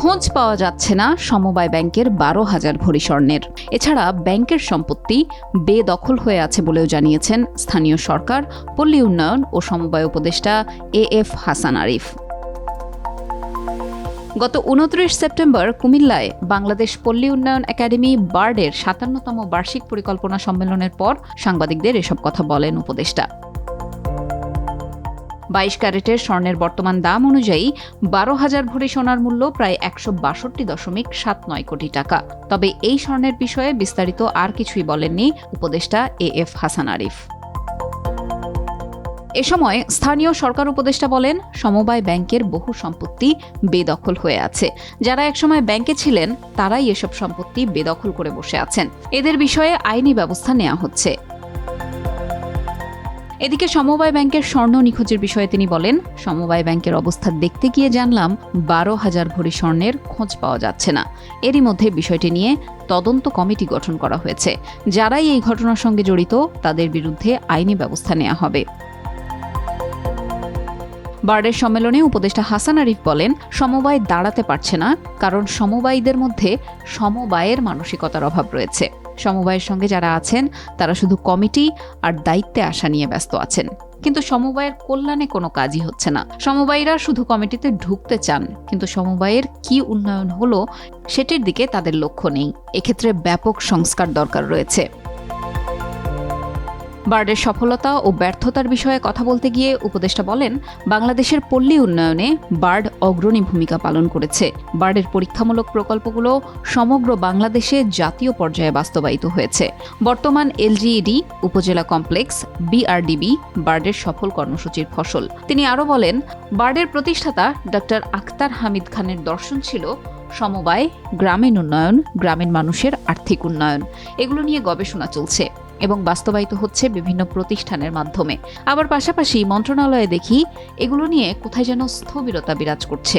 খোঁজ পাওয়া যাচ্ছে না সমবায় ব্যাংকের 12,000 ভরি স্বর্ণের। এছাড়া ব্যাংকের সম্পত্তি বেদখল হয়ে আছে বলেও জানিয়েছেন স্থানীয় সরকার, পল্লী উন্নয়ন ও সমবায় উপদেষ্টা AF হাসান আরিফ। গত 29 সেপ্টেম্বর কুমিল্লায় বাংলাদেশ পল্লী উন্নয়ন একাডেমি বার্ডের 57তম বার্ষিক পরিকল্পনা সম্মেলনের পর সাংবাদিকদের এসব কথা বলেন উপদেষ্টা। 22 ক্যারেটের স্বর্ণের বর্তমান দাম অনুযায়ী 12,000 ভরি সোনার মূল্য প্রায় 162.79 কোটি টাকা। তবে এই স্বর্ণের বিষয়ে বিস্তারিত আর কিছুই বলেননি উপদেষ্টা AF হাসান আরিফ। এ সময় স্থানীয় সরকার উপদেষ্টা বলেন, সমবায় ব্যাংকের বহু সম্পত্তি বেদখল হয়ে আছে। যারা একসময় ব্যাংকে ছিলেন তারাই এসব সম্পত্তি বেদখল করে বসে আছেন। এদের বিষয়ে আইনি ব্যবস্থা নেওয়া হচ্ছে। এদিকে সমবায় ব্যাংকের স্বর্ণ নিখোঁজের বিষয়ে তিনি বলেন, সমবায় ব্যাংকের অবস্থা দেখতে গিয়ে জানলাম 12,000 ভরি স্বর্ণের খোঁজ পাওয়া যাচ্ছে না। এরই মধ্যে বিষয়টি নিয়ে তদন্ত কমিটি গঠন করা হয়েছে। যারাই এই ঘটনার সঙ্গে জড়িত তাদের বিরুদ্ধে আইনি ব্যবস্থা নেওয়া হবে। বার্ডের সম্মেলনে উপদেষ্টা হাসান আরিফ বলেন, সমবায় দাঁড়াতে পারছে না কারণ সমবায়ীদের মধ্যে সমবায়ের মানসিকতার অভাব রয়েছে। সমবায়ের সঙ্গে যারা আছেন তারা শুধু কমিটি আর দায়িত্বে আসা নিয়ে ব্যস্ত আছেন, কিন্তু সমবায়ের কল্যাণে কোনো কাজই হচ্ছে না। সমবায়ীরা শুধু কমিটিতে ঢুকতে চান, কিন্তু সমবায়ের কি উন্নয়ন হলো সেটির দিকে তাদের লক্ষ্য নেই। এক্ষেত্রে ব্যাপক সংস্কার দরকার রয়েছে। বার্ডের সফলতা ও ব্যর্থতার বিষয়ে কথা বলতে গিয়ে উপদেষ্টা বলেন, বাংলাদেশের পল্লী উন্নয়নে বার্ড অগ্রণী ভূমিকা পালন করেছে। বার্ডের পরীক্ষামূলক প্রকল্পগুলো সমগ্র বাংলাদেশে জাতীয় পর্যায়ে বাস্তবায়িত হয়েছে। বর্তমান LGED উপজেলা কমপ্লেক্স BRDB বার্ডের সফল কর্মসূচির ফসল। তিনি আরও বলেন, বার্ডের প্রতিষ্ঠাতা ডক্টর আখতার হামিদ খানের দর্শন ছিল সমবায়, গ্রামীণ উন্নয়ন, গ্রামীণ মানুষের আর্থিক উন্নয়ন। এগুলো নিয়ে গবেষণা চলছে এবং বাস্তবায়িত হচ্ছে বিভিন্ন প্রতিষ্ঠানের মাধ্যমে। আবার পাশাপাশি মন্ত্রণালয়ে দেখি এগুলো নিয়ে কোথায় যেন স্থবিরতা বিরাজ করছে।